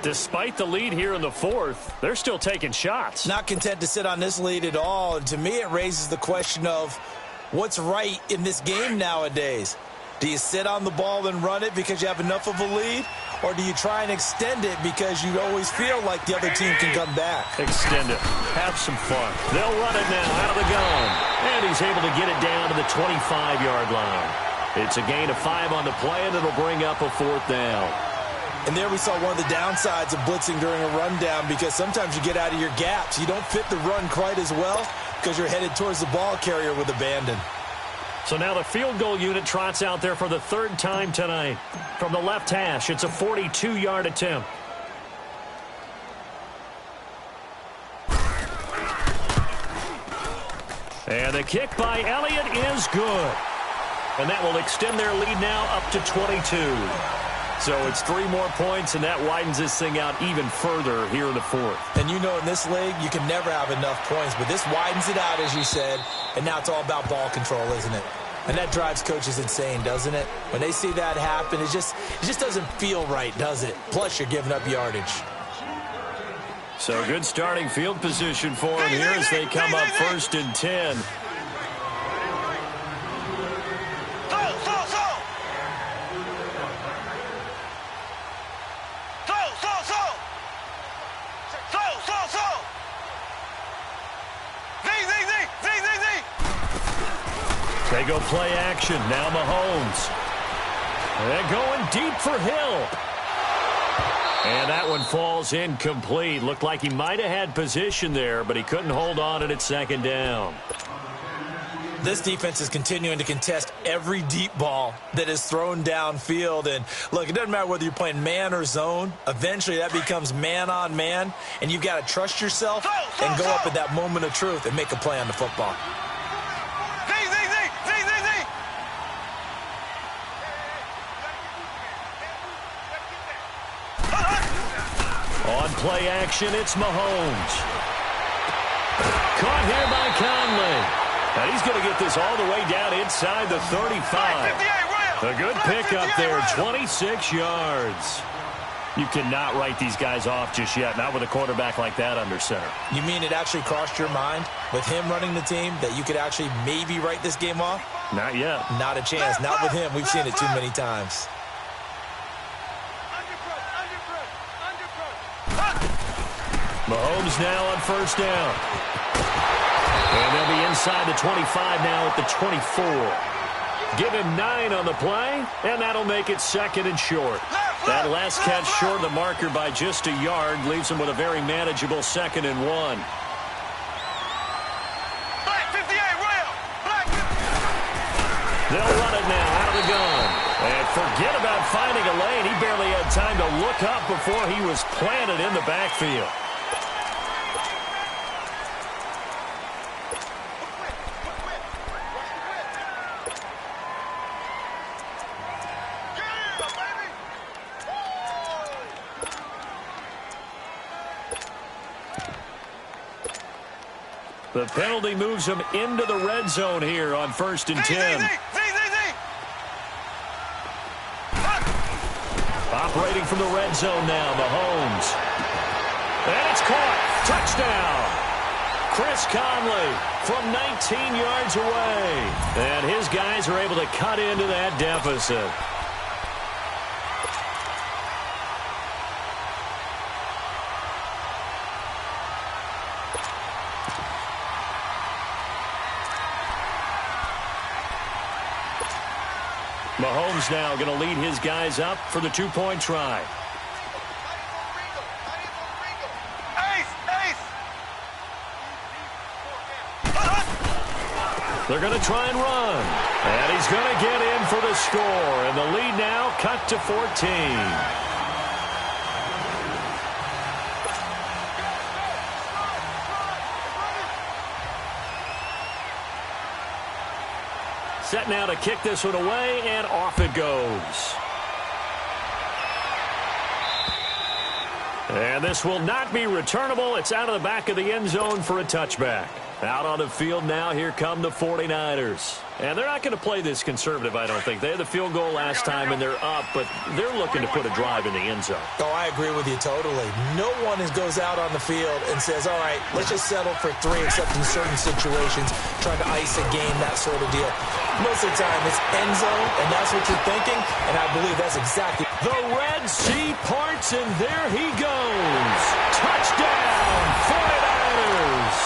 Despite the lead here in the 4th, they're still taking shots. Not content to sit on this lead at all. And to me, it raises the question of what's right in this game nowadays. Do you sit on the ball and run it because you have enough of a lead? Or do you try and extend it because you always feel like the other team can come back? Extend it. Have some fun. They'll run it now out of the gun. And he's able to get it down to the 25-yard line. It's a gain of 5 on the play, and it'll bring up a 4th down. And there we saw one of the downsides of blitzing during a rundown, because sometimes you get out of your gaps. You don't fit the run quite as well because you're headed towards the ball carrier with abandon. So now the field goal unit trots out there for the 3rd time tonight. From the left hash, it's a 42-yard attempt. And the kick by Elliott is good. And that will extend their lead now up to 22. So it's 3 more points, and that widens this thing out even further here in the 4th. And you know in this league, you can never have enough points, but this widens it out, as you said, and now it's all about ball control, isn't it? And that drives coaches insane, doesn't it? When they see that happen, it just doesn't feel right, does it? Plus, you're giving up yardage. So good starting field position for them here as they come up 1st and 10. They go play action. Now Mahomes. They're going deep for Hill. And that one falls incomplete. Looked like he might have had position there, but he couldn't hold on it at 2nd down. This defense is continuing to contest every deep ball that is thrown downfield. And, look, it doesn't matter whether you're playing man or zone. Eventually, that becomes man-on-man, and you've got to trust yourself and go up at that moment of truth and make a play on the football. On play action, it's Mahomes. Caught here by Conley. And he's going to get this all the way down inside the 35. A good pickup there, 26 yards. You cannot write these guys off just yet, not with a quarterback like that under center. You mean it actually crossed your mind with him running the team that you could actually maybe write this game off? Not yet. Not a chance. Not with him. We've seen it too many times. Mahomes now on 1st down. And they'll be inside the 25 now at the 24. Give him 9 on the play, and that'll make it 2nd and short. That last catch short of the marker by just a yard leaves him with a very manageable 2nd and 1. They'll run it now out of the gun. And forget about finding a lane. He barely had time to look up before he was planted in the backfield. The penalty moves him into the red zone here on 1st and 10. Operating from the red zone now, Mahomes. And it's caught. Touchdown. Chris Conley from 19 yards away. And his guys are able to cut into that deficit. Mahomes now going to lead his guys up for the two-point try. They're going to try and run. And he's going to get in for the score. And the lead now cut to 14. Set now to kick this one away, and off it goes. And this will not be returnable. It's out of the back of the end zone for a touchback. Out on the field now, here come the 49ers. And they're not going to play this conservative, I don't think. They had the field goal last time, and they're up, but they're looking to put a drive in the end zone. Oh, I agree with you totally. No one goes out on the field and says, all right, let's just settle for 3, except in certain situations, trying to ice a game, that sort of deal. Most of the time, it's end zone, and that's what you're thinking, and I believe that's exactly. The Red Sea parts, and there he goes. Touchdown, 49ers.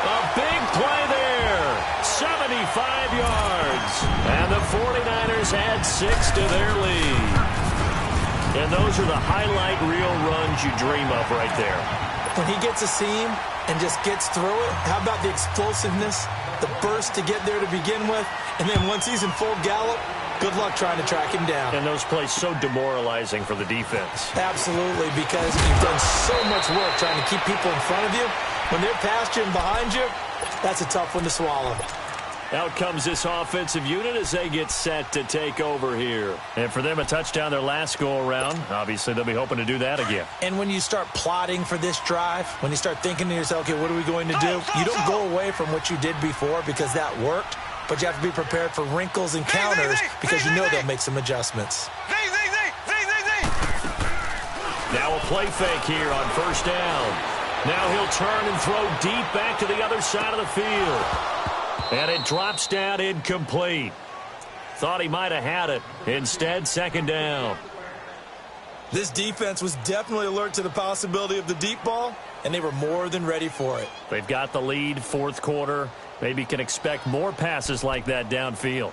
A big play there, 75 yards. And the 49ers add 6 to their lead. And those are the highlight reel runs you dream of right there. When he gets a seam and just gets through it, how about the explosiveness, the burst to get there to begin with, and then once he's in full gallop, good luck trying to track him down. And those plays so demoralizing for the defense. Absolutely, because you've done so much work trying to keep people in front of you. When they're past you and behind you, that's a tough one to swallow. Out comes this offensive unit as they get set to take over here. And for them, a touchdown their last go-around. Obviously, they'll be hoping to do that again. And when you start plotting for this drive, when you start thinking to yourself, okay, what are we going to do? You don't go away from what you did before because that worked, but you have to be prepared for wrinkles and counters because you know they'll make some adjustments. Now a play fake here on first down. Now he'll turn and throw deep back to the other side of the field. And it drops down incomplete. Thought he might have had it. Instead, second down. This defense was definitely alert to the possibility of the deep ball, and they were more than ready for it. They've got the lead, fourth quarter. Maybe can expect more passes like that downfield.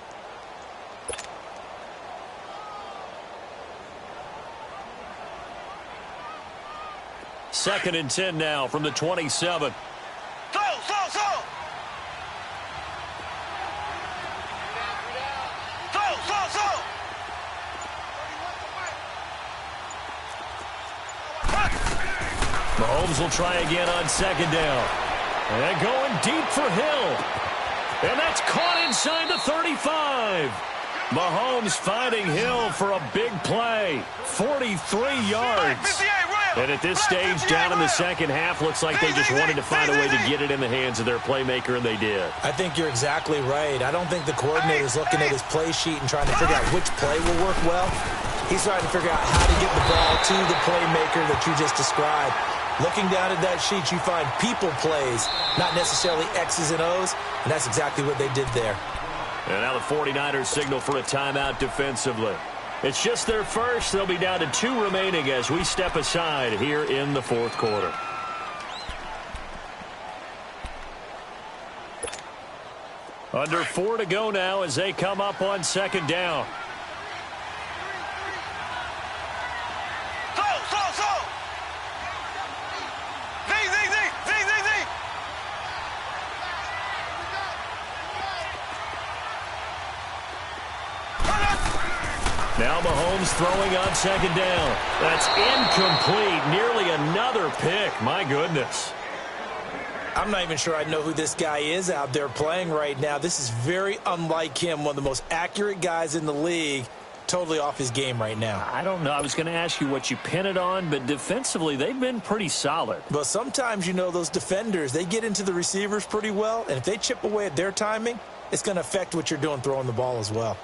Second and 10 now from the 27. Mahomes will try again on second down. And going deep for Hill. And that's caught inside the 35. Mahomes finding Hill for a big play. 43 yards. And at this stage, down in the second half, looks like they just wanted to find a way to get it in the hands of their playmaker, and they did. I think you're exactly right. I don't think the coordinator's looking at his play sheet and trying to figure out which play will work well. He's trying to figure out how to get the ball to the playmaker that you just described. Looking down at that sheet, you find people plays, not necessarily X's and O's, and that's exactly what they did there. And now the 49ers signal for a timeout defensively. It's just their first. They'll be down to 2 remaining as we step aside here in the fourth quarter. Under 4 to go now as they come up on second down. Now Mahomes throwing on second down. That's incomplete. Nearly another pick. My goodness. I'm not even sure I know who this guy is out there playing right now. This is very unlike him, one of the most accurate guys in the league. Totally off his game right now. I don't know. I was going to ask you what you pin it on, but defensively, they've been pretty solid. But sometimes, you know, those defenders, they get into the receivers pretty well, and if they chip away at their timing, it's going to affect what you're doing throwing the ball as well.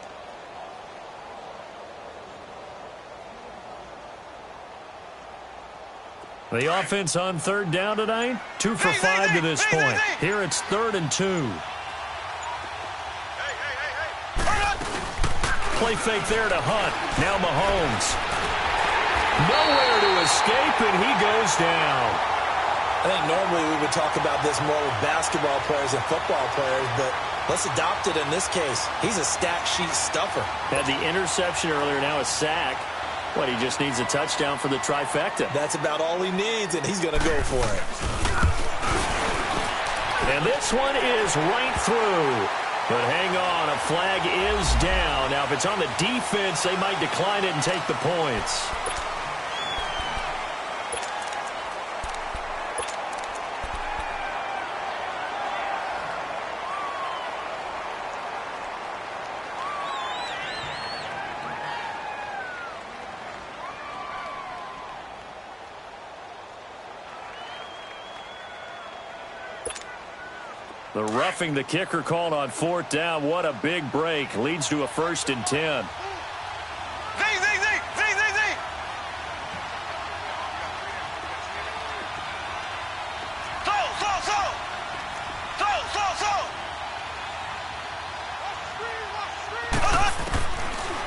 The offense on third down tonight, 2 for 5 to this point. Here it's 3rd and 2. Play fake there to Hunt. Now Mahomes. Nowhere to escape, and he goes down. I think normally we would talk about this more with basketball players and football players, but let's adopt it in this case. He's a stat sheet stuffer. Had the interception earlier, now a sack. What, he just needs a touchdown for the trifecta. That's about all he needs, and he's going to go for it. And this one is right through. But hang on, a flag is down. Now, if it's on the defense, they might decline it and take the points. The roughing the kicker called on 4th down. What a big break. Leads to a 1st and 10.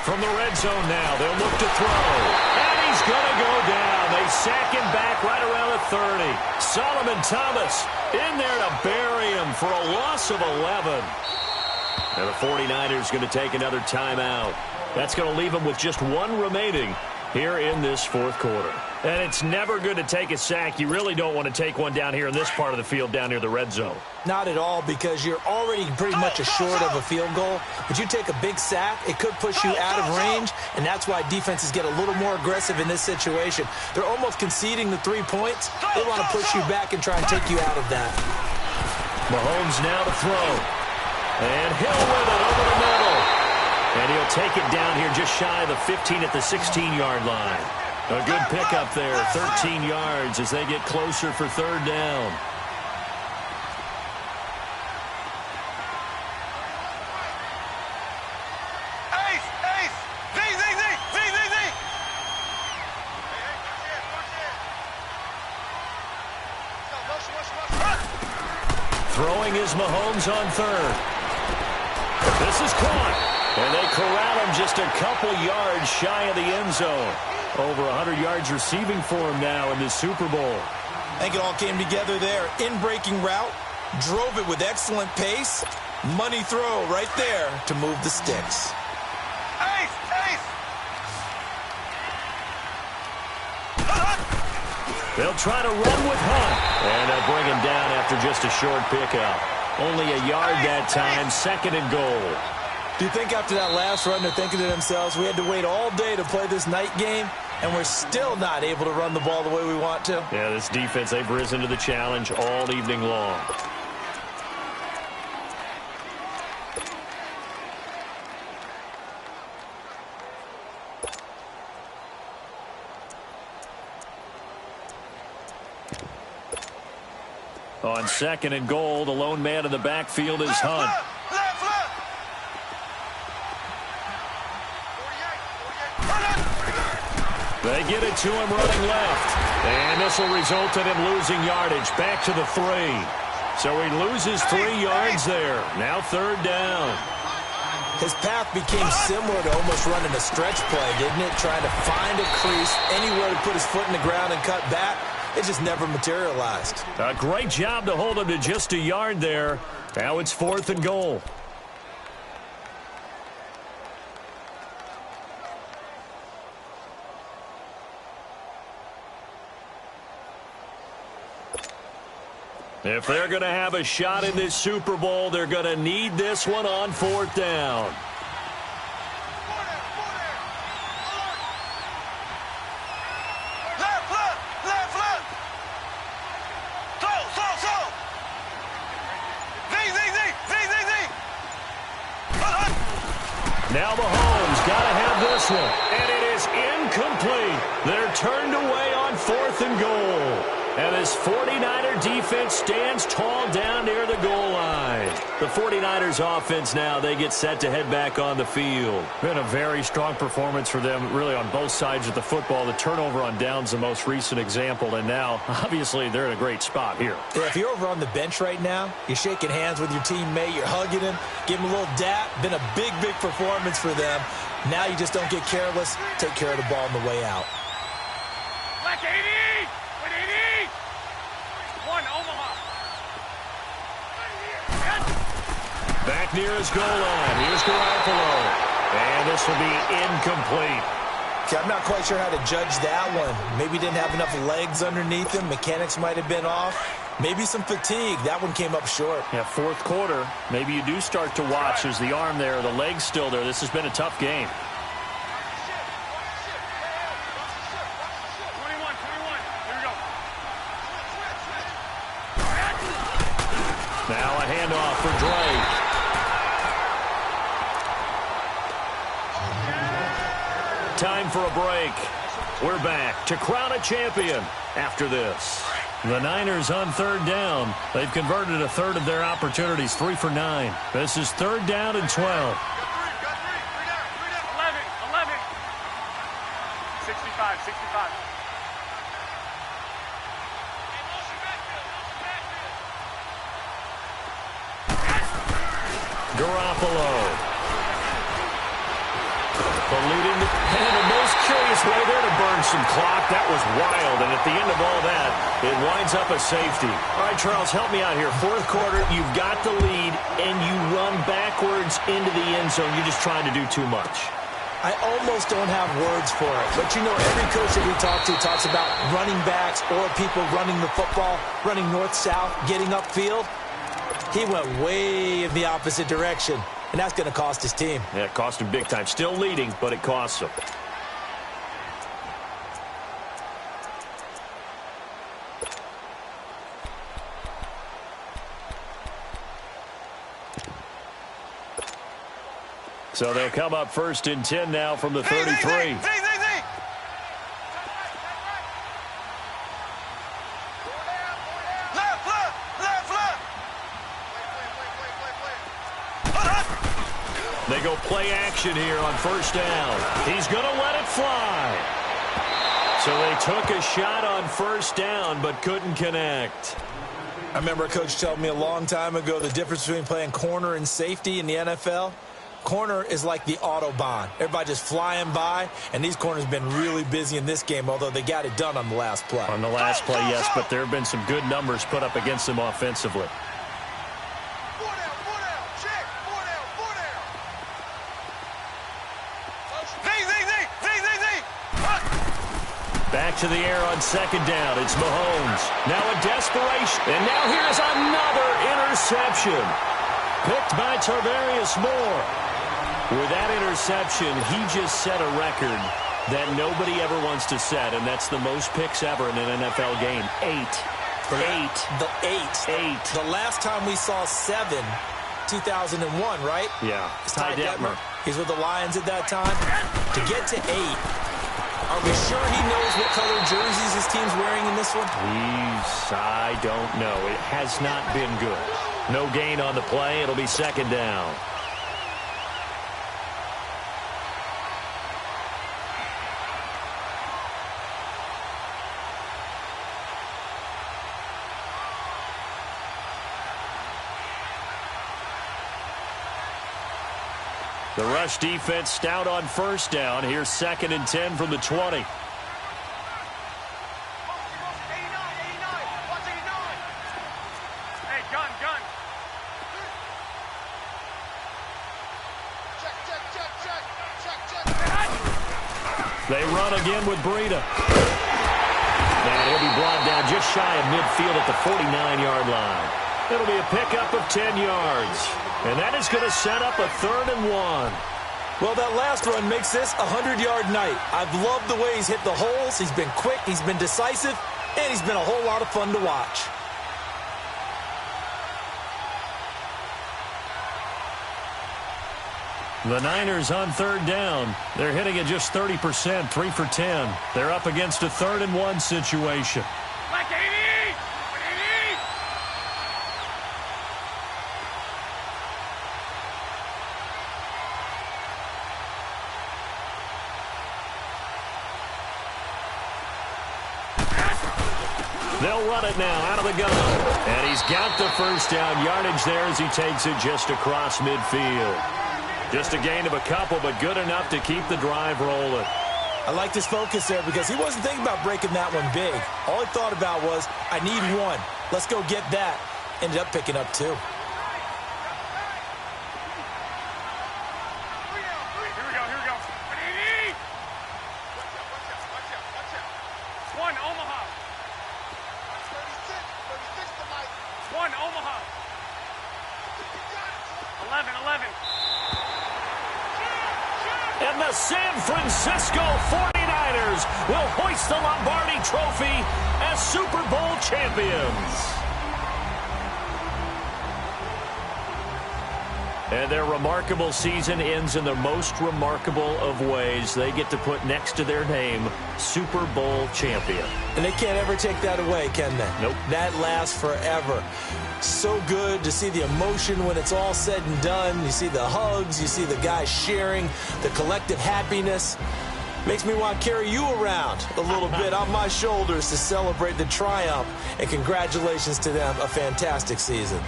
From the red zone now, they'll look to throw. And he's going to go down. They sack him back right around the 30. Solomon Thomas in there to bury him for a loss of 11. And the 49ers going to take another timeout. That's going to leave them with just 1 remaining here in this 4th quarter. And it's never good to take a sack. You really don't want to take one down here in this part of the field down near the red zone. Not at all, because you're already pretty much assured of a field goal. But you take a big sack, it could push you out of range, and that's why defenses get a little more aggressive in this situation. They're almost conceding the 3 points. They want to push you back and try and take you out of that. Mahomes now to throw. And Hill with it over the middle. And he'll take it down here just shy of the 15 at the 16-yard line. A good pickup there, 13 yards as they get closer for 3rd down. Throwing is Mahomes on 3rd. This is caught. And they corral him just a couple yards shy of the end zone. Over 100 yards receiving for him now in this Super Bowl. I think it all came together there. In-breaking route, drove it with excellent pace. Money throw right there to move the sticks. They'll try to run with Hunt. And they'll bring him down after just a short pickup. Only a yard that time, 2nd and goal. Do you think after that last run they're thinking to themselves, we had to wait all day to play this night game, and we're still not able to run the ball the way we want to? Yeah, this defense, they've risen to the challenge all evening long. On 2nd and goal, the lone man in the backfield is Hunt. They get it to him running left. And this will result in him losing yardage back to the 3. So he loses 3 yards there. Now 3rd down. His path became similar to almost running a stretch play, didn't it? Trying to find a crease, anywhere to put his foot in the ground and cut back. It just never materialized. A great job to hold him to just a yard there. Now it's 4th and goal. If they're going to have a shot in this Super Bowl, they're going to need this one on 4th down. Now Mahomes got to have this one. And it is incomplete. They're turned away on 4th and goal. And this 49er defense stands tall down near the goal line. The 49ers offense now, they get set to head back on the field. Been a very strong performance for them, really on both sides of the football. The turnover on downs, the most recent example. And now, obviously, they're in a great spot here. Yeah, if you're over on the bench right now, you're shaking hands with your teammate, you're hugging him, give him a little dap. Been a big, big performance for them. Now you just don't get careless. Take care of the ball on the way out. Black 80! With 80! One, Omaha. Back near his goal line. Here's Garoppolo. And this will be incomplete. Okay, I'm not quite sure how to judge that one. Maybe didn't have enough legs underneath him. Mechanics might have been off. Maybe some fatigue. That one came up short. Yeah, fourth quarter. Maybe you do start to watch. Is the arm there, the leg's still there. This has been a tough game. 21, 21. Here we go. Now a handoff for Drake. Time for a break. We're back to crown a champion after this. The Niners on third down. They've converted a third of their opportunities, 3 for 9. This is third down and 12. 11, 11. 65, 65. Garoppolo. And the most curious way there to burn some clock. That was wild. And at the end of all that, it winds up a safety. All right, Charles, help me out here. Fourth quarter, you've got the lead, and you run backwards into the end zone. You're just trying to do too much. I almost don't have words for it. But, you know, every coach that we talk to talks about running backs or people running the football, running north-south, getting upfield. He went way in the opposite direction. And that's going to cost his team. Yeah, it cost him big time. Still leading, but it costs him. So they'll come up first and 10 now from the 33. They go play action here on first down. He's going to let it fly. So they took a shot on first down but couldn't connect. I remember a coach told me a long time ago the difference between playing corner and safety in the NFL. Corner is like the Autobahn. Everybody just flying by, and these corners have been really busy in this game, although they got it done on the last play. On the last play, yes, but there have been some good numbers put up against them offensively. Back to the air on second down. It's Mahomes. Now a desperation. And now here's another interception. Picked by Tarvarius Moore. With that interception, he just set a record that nobody ever wants to set, and that's the most picks ever in an NFL game. 8. The last time we saw 7, 2001, right? Yeah. Ty Detmer. He's with the Lions at that time. To get to 8, are we sure he knows what color jerseys his team's wearing in this one? I don't know. It has not been good. No gain on the play. It'll be second down. The rush defense stout on first down. Here's second and 10 from the 20. Hey, gun. They run again with Breida. And he'll be brought down just shy of midfield at the 49-yard line. It'll be a pickup of 10 yards. And that is going to set up a 3rd and 1. Well, that last run makes this a 100-yard night. I've loved the way he's hit the holes. He's been quick, he's been decisive, and he's been a whole lot of fun to watch. The Niners on third down. They're hitting it just 30%, 3 for 10. They're up against a 3rd and 1 situation. Black 80! They'll run it now out of the gun. And he's got the first down yardage there as he takes it just across midfield. Just a gain of a couple, but good enough to keep the drive rolling. I liked his focus there because he wasn't thinking about breaking that one big. All he thought about was, I need one. Let's go get that. Ended up picking up 2. Here we go. An 80! Watch out. 1, Omaha. 36 tonight. 1, Omaha. 11. And the San Francisco 49ers will hoist the Lombardi Trophy as Super Bowl champions. And their remarkable season ends in the most remarkable of ways. They get to put next to their name, Super Bowl champion. And they can't ever take that away, can they? Nope. That lasts forever. So good to see the emotion when it's all said and done. You see the hugs, you see the guys sharing, the collective happiness. Makes me want to carry you around a little bit on my shoulders to celebrate the triumph. And congratulations to them, a fantastic season.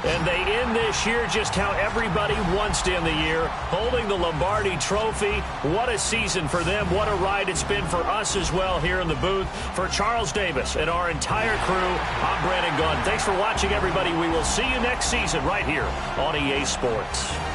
And they end this year just how everybody wants to end the year, holding the Lombardi Trophy. What a season for them. What a ride it's been for us as well here in the booth. For Charles Davis and our entire crew, I'm Brandon Gunn. Thanks for watching, everybody. We will see you next season right here on EA Sports.